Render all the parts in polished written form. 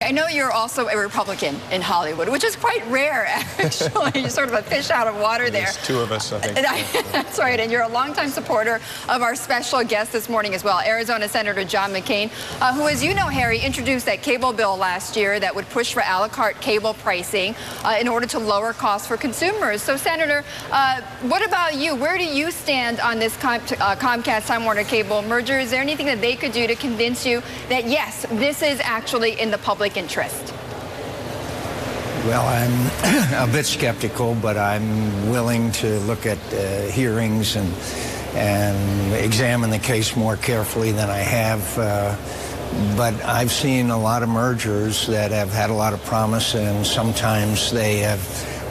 I know you're also a Republican in Hollywood, which is quite rare, actually. You're sort of a fish out of water there. There's two of us, I think. That's right, and you're a longtime supporter of our special guest this morning as well, Arizona Senator John McCain, who, as you know, Harry, introduced that cable bill last year that would push for a la carte cable pricing in order to lower costs for consumers. So, Senator, what about you? Where do you stand on this Comcast-Time Warner cable merger? Is there anything that they could do to convince you that, yes, this is actually in the public interest? Well, I'm a bit skeptical, but I'm willing to look at hearings and examine the case more carefully than I have. But I've seen a lot of mergers that have had a lot of promise, and sometimes they have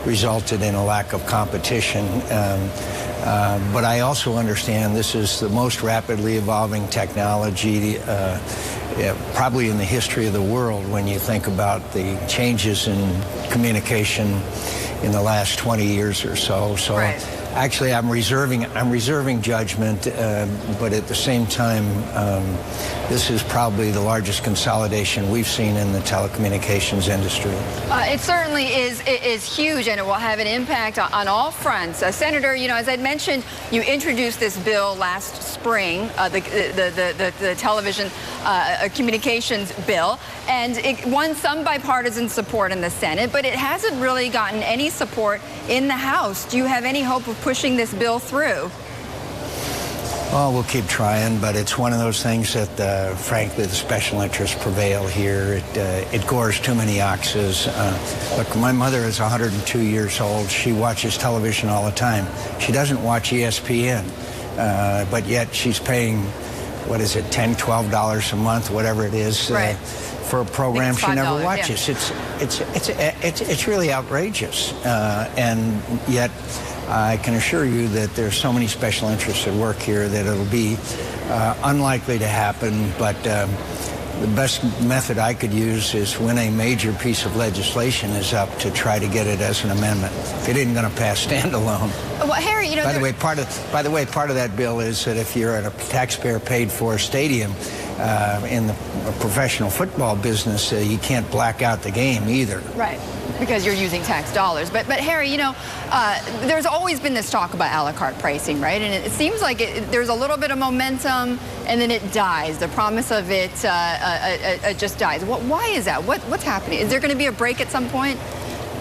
resulted in a lack of competition. But I also understand this is the most rapidly evolving technology probably in the history of the world when you think about the changes in communication in the last 20 years or so. So right. Actually, I'm reserving judgment, but at the same time, this is probably the largest consolidation we've seen in the telecommunications industry. It certainly is huge, and it will have an impact on all fronts. Senator, you know, as I mentioned, you introduced this bill last spring, the television communications bill, and it won some bipartisan support in the Senate, but it hasn't really gotten any support in the House. Do you have any hope of pushing this bill through? Well, we'll keep trying, but it's one of those things that, frankly, the special interests prevail here. It gores too many oxes. Look, my mother is 102 years old. She watches television all the time. She doesn't watch ESPN, but yet she's paying, what is it, $10, $12 a month, whatever it is, right. For a program she never watches. Yeah. It's really outrageous, and yet I can assure you that there's so many special interests at work here that it'll be unlikely to happen, but the best method I could use is when a major piece of legislation is up to try to get it as an amendment. It isn't going to pass standalone. Well, Harry, you know, by the way, part of that bill is that if you're at a taxpayer-paid-for stadium in the professional football business, you can't black out the game either. Right. Because you're using tax dollars. But Harry, you know, there's always been this talk about a la carte pricing, right? And it seems like there's a little bit of momentum, and then it dies. The promise of it just dies. Why is that? What's happening? Is there going to be a break at some point?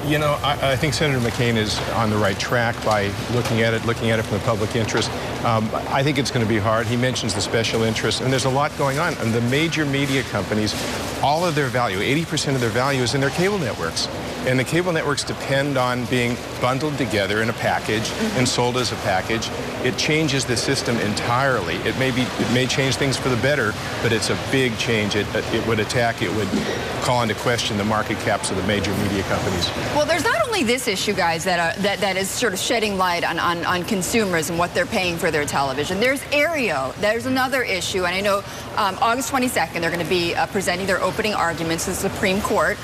You know, I think Senator McCain is on the right track by looking at it from the public interest. I think it's going to be hard. He mentions the special interest, and there's a lot going on. And the major media companies, all of their value, 80% of their value is in their cable networks. And the cable networks depend on being bundled together in a package and sold as a package. It changes the system entirely. It may change things for the better, but it's a big change. It would call into question the market caps of the major media companies. Well, there's not only this issue, guys, that is sort of shedding light on consumers and what they're paying for their television. There's Aereo. There's another issue, and I know August 22nd they're going to be presenting their opening arguments to the Supreme Court,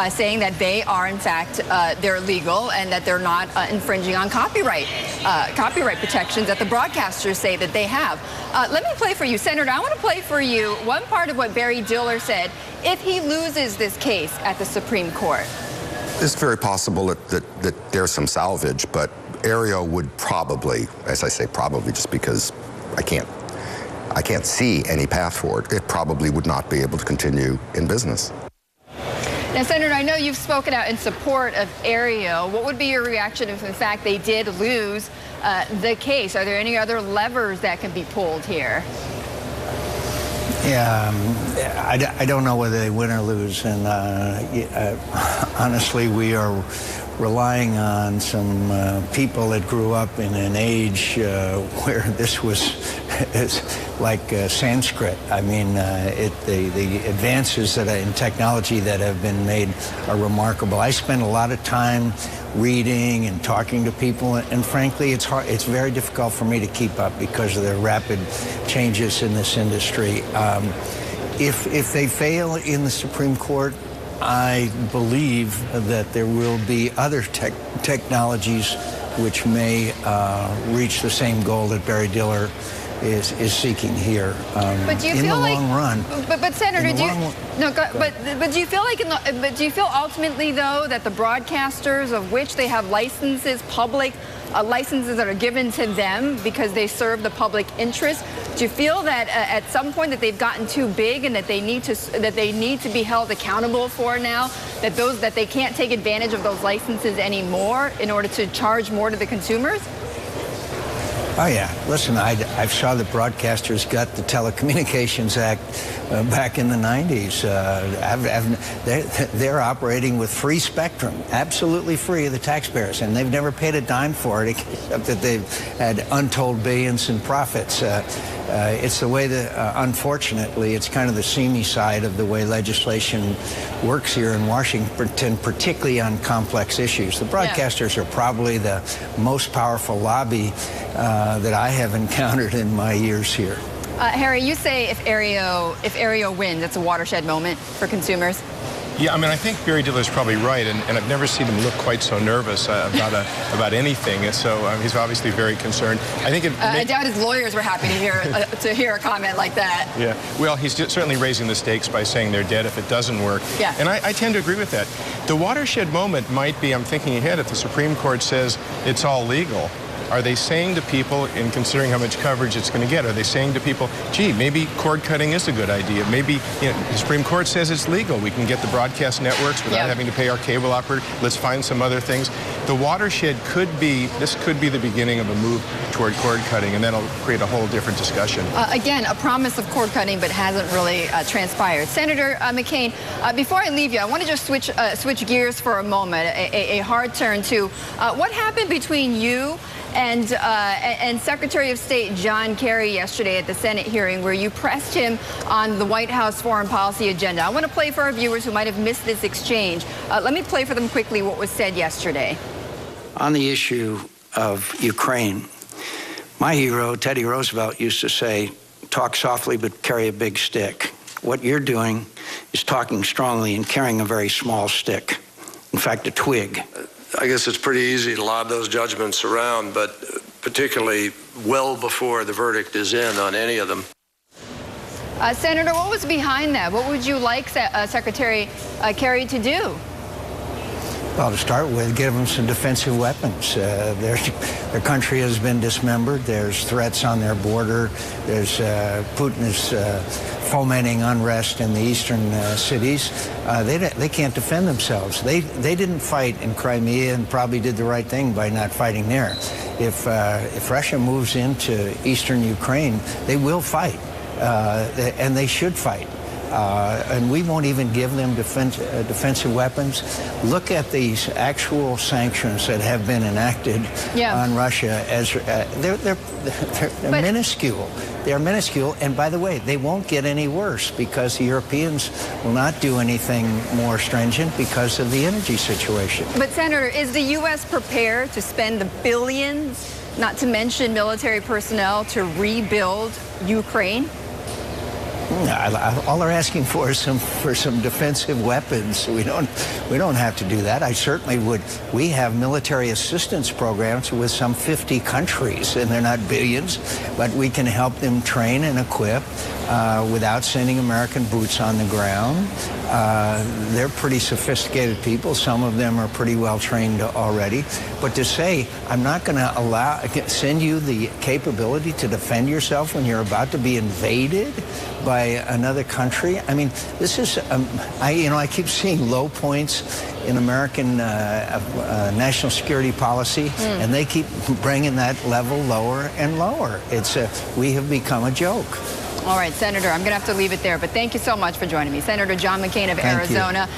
saying that they are, in fact, they're legal and that they're not infringing on copyright protections that the broadcasters say that they have. Let me play for you, Senator. I want to play for you one part of what Barry Diller said if he loses this case at the Supreme Court. It's very possible that there's some salvage, but Aereo would probably, as I say probably just because I can't see any path forward, it probably would not be able to continue in business. Now, Senator, I know you've spoken out in support of Aereo. What would be your reaction if, in fact, they did lose the case? Are there any other levers that can be pulled here? Yeah, I don't know whether they win or lose, and honestly, we are relying on some people that grew up in an age where this was like Sanskrit. I mean, the advances in technology that have been made are remarkable. I spend a lot of time reading and talking to people, and frankly, it's very difficult for me to keep up because of the rapid changes in this industry. If they fail in the Supreme Court, I believe that there will be other technologies which may reach the same goal that Barry Diller is seeking here. But do you in feel the like, long run. But Senator, in the do you, long, no, but do you feel like, but do you feel ultimately though that the broadcasters, of which they have licenses, public licenses that are given to them because they serve the public interest, do you feel that at some point that they've gotten too big and that they need to be held accountable for now, that they can't take advantage of those licenses anymore in order to charge more to the consumers? Oh, yeah. Listen, I saw the broadcasters got the Telecommunications Act back in the 90s. They're operating with free spectrum, absolutely free of the taxpayers, and they've never paid a dime for it, except that they've had untold billions in profits. It's the way that, unfortunately, it's kind of the seamy side of the way legislation works here in Washington, particularly on complex issues. The broadcasters are probably the most powerful lobby that I have encountered in my years here. Harry, you say if Aereo wins, it's a watershed moment for consumers. Yeah, I mean, I think Barry Dillon's probably right, and I've never seen him look quite so nervous about anything. And so he's obviously very concerned. I think I doubt his lawyers were happy to hear a comment like that. Yeah, well, he's certainly raising the stakes by saying they're dead if it doesn't work. Yeah. And I tend to agree with that. The watershed moment might be, I'm thinking ahead, if the Supreme Court says it's all legal. Are they saying to people, in considering how much coverage it's going to get, are they saying to people, gee, maybe cord cutting is a good idea? Maybe, you know, the Supreme Court says it's legal. We can get the broadcast networks without having to pay our cable operator. Let's find some other things. The watershed this could be the beginning of a move toward cord cutting, and that'll create a whole different discussion. Again, a promise of cord cutting, but hasn't really transpired. Senator McCain, before I leave you, I want to just switch gears for a moment, a hard turn to what happened between you and Secretary of State John Kerry yesterday at the Senate hearing, where you pressed him on the White House foreign policy agenda. I want to play for our viewers who might have missed this exchange. Let me play for them quickly what was said yesterday. On the issue of Ukraine, my hero, Teddy Roosevelt, used to say, talk softly but carry a big stick. What you're doing is talking strongly and carrying a very small stick. In fact, a twig. I guess it's pretty easy to lob those judgments around, but particularly well before the verdict is in on any of them. Senator, what was behind that? What would you like Secretary Kerry to do? Well, to start with, give them some defensive weapons. Their country has been dismembered. There's threats on their border. There's Putin is fomenting unrest in the eastern cities. They can't defend themselves. They didn't fight in Crimea and probably did the right thing by not fighting there. If Russia moves into eastern Ukraine, they will fight, and they should fight. And we won't even give them defensive weapons. Look at these actual sanctions that have been enacted on Russia. As they're minuscule. They're minuscule, and by the way, they won't get any worse because the Europeans will not do anything more stringent because of the energy situation. But Senator, is the U.S. prepared to spend the billions, not to mention military personnel, to rebuild Ukraine? All they're asking for is some defensive weapons. We don't have to do that. I certainly would. We have military assistance programs with some 50 countries, and they're not billions, but we can help them train and equip without sending American boots on the ground. They're pretty sophisticated people. Some of them are pretty well trained already. But to say, I'm not going to send you the capability to defend yourself when you're about to be invaded by another country. I mean, this is, I keep seeing low points in American national security policy, and they keep bringing that level lower and lower. We have become a joke. All right, Senator, I'm going to have to leave it there, but thank you so much for joining me. Senator John McCain of Arizona.